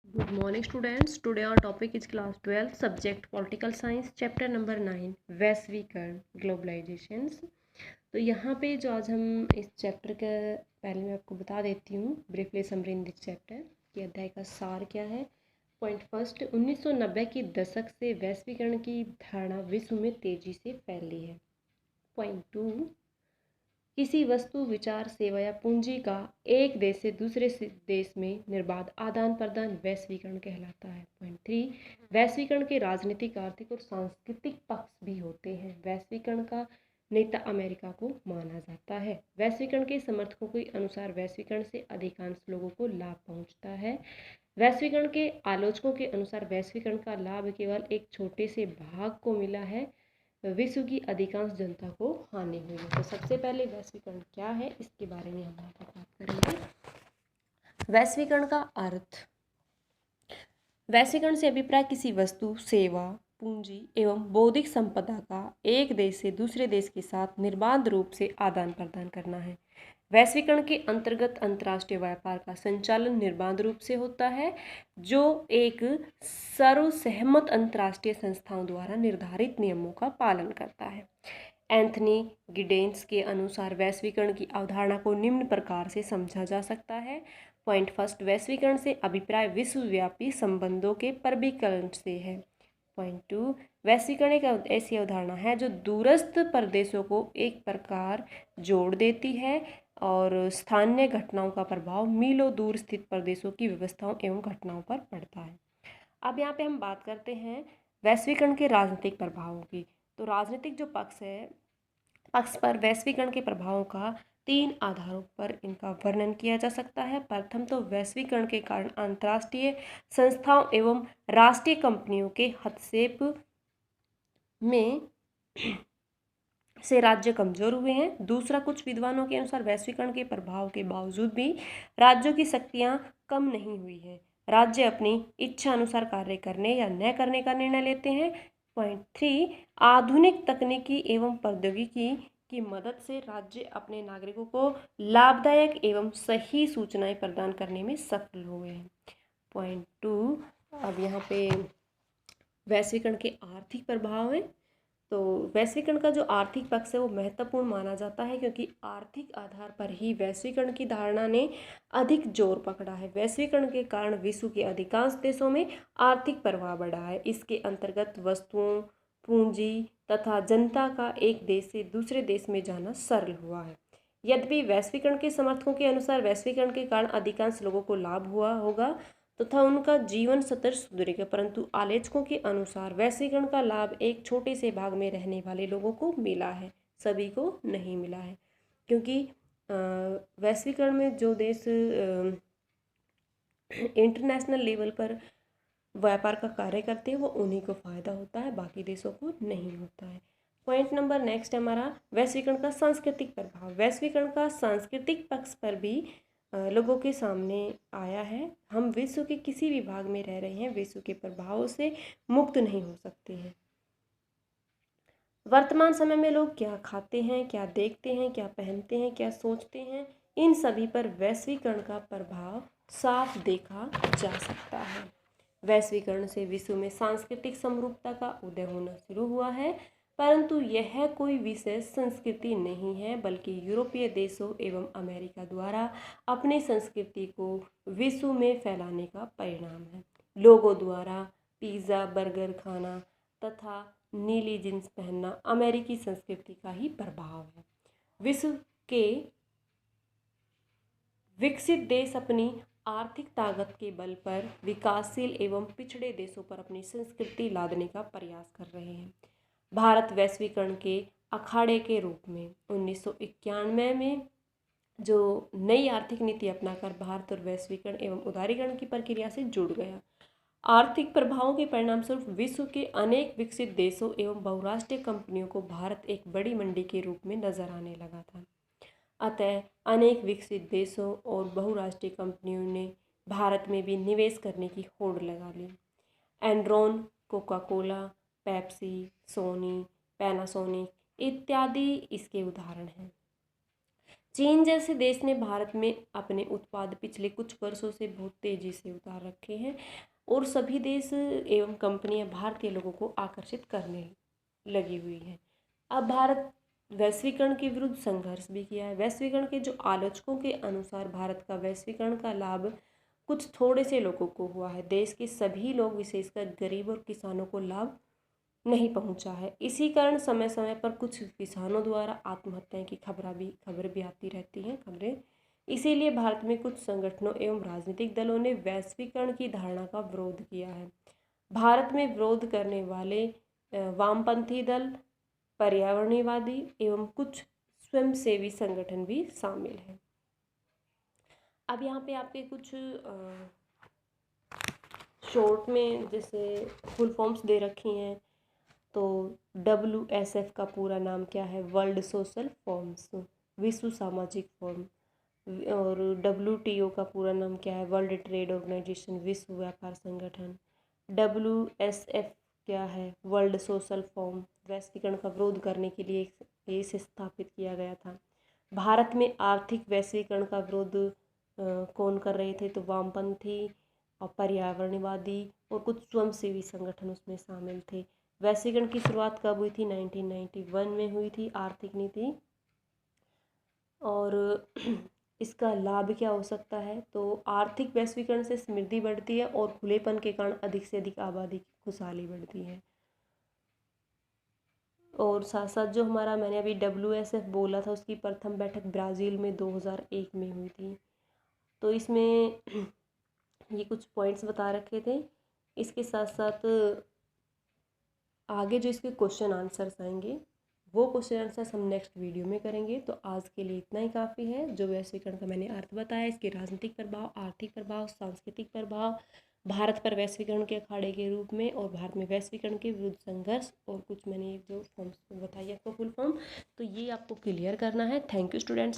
Good morning, students. Today our topic is class 12, subject political science, chapter number 9, वैश्वीकरण ग्लोबलाइजेशंस। तो यहाँ पे जो आज हम इस चैप्टर का पहले मैं आपको बता देती हूँ briefly summary in this chapter कि अध्याय का सार क्या है। पॉइंट फर्स्ट, 1990 के दशक से वैश्वीकरण की धारणा विश्व में तेजी से फैली है। पॉइंट टू, किसी वस्तु, विचार, सेवा या पूंजी का एक देश से दूसरे देश में निर्बाध आदान प्रदान वैश्वीकरण कहलाता है। पॉइंट थ्री, वैश्वीकरण के राजनीतिक, आर्थिक और सांस्कृतिक पक्ष भी होते हैं। वैश्वीकरण का नेता अमेरिका को माना जाता है। वैश्वीकरण के समर्थकों के अनुसार वैश्वीकरण से अधिकांश लोगों को लाभ पहुंचता है। वैश्वीकरण के आलोचकों के अनुसार वैश्वीकरण का लाभ केवल एक छोटे से भाग को मिला है, विश्व की अधिकांश जनता को हानि हुई है। तो सबसे पहले वैश्वीकरण क्या है इसके बारे में हम यहाँ पर बात करेंगे। वैश्वीकरण का अर्थ, वैश्वीकरण से अभिप्राय किसी वस्तु, सेवा, पूंजी एवं बौद्धिक संपदा का एक देश से दूसरे देश के साथ निर्बाध रूप से आदान प्रदान करना है। वैश्वीकरण के अंतर्गत अंतर्राष्ट्रीय व्यापार का संचालन निर्बाध रूप से होता है, जो एक सर्वसहमत अंतर्राष्ट्रीय संस्थाओं द्वारा निर्धारित नियमों का पालन करता है। एंथनी गिडेन्स के अनुसार वैश्वीकरण की अवधारणा को निम्न प्रकार से समझा जा सकता है। पॉइंट फर्स्ट, वैश्वीकरण से अभिप्राय विश्वव्यापी संबंधों के परवीकरण से है। पॉइंट टू, वैश्वीकरण एक ऐसी अवधारणा है जो दूरस्थ प्रदेशों को एक प्रकार जोड़ देती है और स्थानीय घटनाओं का प्रभाव मीलों दूर स्थित प्रदेशों की व्यवस्थाओं एवं घटनाओं पर पड़ता है। अब यहाँ पे हम बात करते हैं वैश्वीकरण के राजनीतिक प्रभावों की। तो राजनीतिक जो पक्ष पर वैश्वीकरण के प्रभावों का 3 आधारों पर इनका वर्णन किया जा सकता है। प्रथम तो वैश्वीकरण के कारण अंतर्राष्ट्रीय संस्थाओं एवं राष्ट्रीय कंपनियों के हस्तक्षेप में से राज्य कमजोर हुए हैं। दूसरा, कुछ विद्वानों के अनुसार वैश्वीकरण के प्रभाव के बावजूद भी राज्यों की शक्तियां कम नहीं हुई है। राज्य अपनी इच्छा अनुसार कार्य करने या न करने का निर्णय लेते हैं। पॉइंट थ्री, आधुनिक तकनीकी एवं प्रौद्योगिकी की मदद से राज्य अपने नागरिकों को लाभदायक एवं सही सूचनाएं प्रदान करने में सफल हुए हैं। पॉइंट टू, अब यहाँ पे वैश्वीकरण के आर्थिक प्रभाव हैं। तो वैश्वीकरण का जो आर्थिक पक्ष है वो महत्वपूर्ण माना जाता है, क्योंकि आर्थिक आधार पर ही वैश्वीकरण की धारणा ने अधिक जोर पकड़ा है। वैश्वीकरण के कारण विश्व के अधिकांश देशों में आर्थिक प्रभाव बढ़ा है। इसके अंतर्गत वस्तुओं, पूंजी तथा जनता का एक देश से दूसरे देश में जाना सरल हुआ है। यद्यपि वैश्वीकरण के समर्थकों के अनुसार वैश्वीकरण के कारण अधिकांश लोगों को लाभ हुआ होगा तथा उनका जीवन स्तर सुधरेगा, परंतु आलोचकों के अनुसार वैश्वीकरण का लाभ एक छोटे से भाग में रहने वाले लोगों को मिला है, सभी को नहीं मिला है। क्योंकि वैश्वीकरण में जो देश इंटरनेशनल लेवल पर व्यापार का कार्य करते हैं वो उन्हीं को फायदा होता है, बाकी देशों को नहीं होता है। पॉइंट नंबर नेक्स्ट हमारा वैश्वीकरण का सांस्कृतिक प्रभाव। वैश्वीकरण का सांस्कृतिक पक्ष पर भी लोगों के सामने आया है। हम विश्व के किसी भी भाग में रह रहे हैं, विश्व के प्रभावों से मुक्त नहीं हो सकते हैं। वर्तमान समय में लोग क्या खाते हैं, क्या देखते हैं, क्या पहनते हैं, क्या सोचते हैं, इन सभी पर वैश्वीकरण का प्रभाव साफ देखा जा सकता है। वैश्वीकरण से विश्व में सांस्कृतिक समरूपता का उदय होना शुरू हुआ है, परंतु यह कोई विशेष संस्कृति नहीं है, बल्कि यूरोपीय देशों एवं अमेरिका द्वारा अपनी संस्कृति को विश्व में फैलाने का परिणाम है। लोगों द्वारा पिज़्ज़ा, बर्गर खाना तथा नीली जींस पहनना अमेरिकी संस्कृति का ही प्रभाव है। विश्व के विकसित देश अपनी आर्थिक ताकत के बल पर विकासशील एवं पिछड़े देशों पर अपनी संस्कृति लादने का प्रयास कर रहे हैं। भारत वैश्वीकरण के अखाड़े के रूप में 1991 में जो नई आर्थिक नीति अपनाकर भारत और वैश्वीकरण एवं उदारीकरण की प्रक्रिया से जुड़ गया। आर्थिक प्रभावों के परिणामस्वरूप विश्व के अनेक विकसित देशों एवं बहुराष्ट्रीय कंपनियों को भारत एक बड़ी मंडी के रूप में नजर आने लगा था। अतः अनेक विकसित देशों और बहुराष्ट्रीय कंपनियों ने भारत में भी निवेश करने की होड़ लगा ली। Enron, Coca, Pepsi, Sony, Panasonic इत्यादि इसके उदाहरण हैं। चीन जैसे देश ने भारत में अपने उत्पाद पिछले कुछ वर्षों से बहुत तेजी से उतार रखे हैं और सभी देश एवं कंपनियां भारतीय लोगों को आकर्षित करने लगी हुई हैं। अब भारत वैश्वीकरण के विरुद्ध संघर्ष भी किया है। वैश्वीकरण के जो आलोचकों के अनुसार भारत का वैश्वीकरण का लाभ कुछ थोड़े से लोगों को हुआ है, देश के सभी लोग विशेषकर गरीब और किसानों को लाभ नहीं पहुंचा है। इसी कारण समय समय पर कुछ किसानों द्वारा आत्महत्या की खबर भी आती रहती हैं खबरें। इसीलिए भारत में कुछ संगठनों एवं राजनीतिक दलों ने वैश्वीकरण की धारणा का विरोध किया है। भारत में विरोध करने वाले वामपंथी दल, पर्यावरणवादी एवं कुछ स्वयंसेवी संगठन भी शामिल हैं। अब यहाँ पे आपके कुछ शॉर्ट में जैसे फुल फॉर्म्स दे रखी हैं। तो WSF का पूरा नाम क्या है? वर्ल्ड सोशल फॉर्म्स, विश्व सामाजिक फॉर्म। और WTO का पूरा नाम क्या है? वर्ल्ड ट्रेड ऑर्गेनाइजेशन, विश्व व्यापार संगठन। WSF क्या है? World social form. वैश्वीकरण का विरोध करने के लिए इसे स्थापित किया गया था। भारत में आर्थिक वैश्वीकरण का विरोध कौन कर रहे थे? तो वामपंथी और पर्यावरणवादी और कुछ स्वयंसेवी संगठन उसमें शामिल थे। वैश्वीकरण की शुरुआत कब हुई थी? 1991 में हुई थी आर्थिक नीति। और इसका लाभ क्या हो सकता है? तो आर्थिक वैश्वीकरण से समृद्धि बढ़ती है और खुलेपन के कारण अधिक से अधिक आबादी की खुशहाली बढ़ती है। और साथ साथ जो हमारा मैंने अभी WSF बोला था उसकी प्रथम बैठक ब्राज़ील में 2001 में हुई थी। तो इसमें ये कुछ पॉइंट्स बता रखे थे। इसके साथ साथ आगे जो इसके क्वेश्चन आंसर्स आएंगे वो क्वेश्चन आंसर्स हम नेक्स्ट वीडियो में करेंगे। तो आज के लिए इतना ही काफ़ी है। जो वैश्वीकरण का मैंने अर्थ बताया, इसके राजनीतिक प्रभाव, आर्थिक प्रभाव, सांस्कृतिक प्रभाव, भारत पर वैश्वीकरण के अखाड़े के रूप में और भारत में वैश्वीकरण के विरुद्ध संघर्ष, और कुछ मैंने जो फॉर्म्स को बताया आपको फुल फॉर्म, तो ये आपको क्लियर करना है। Thank you students.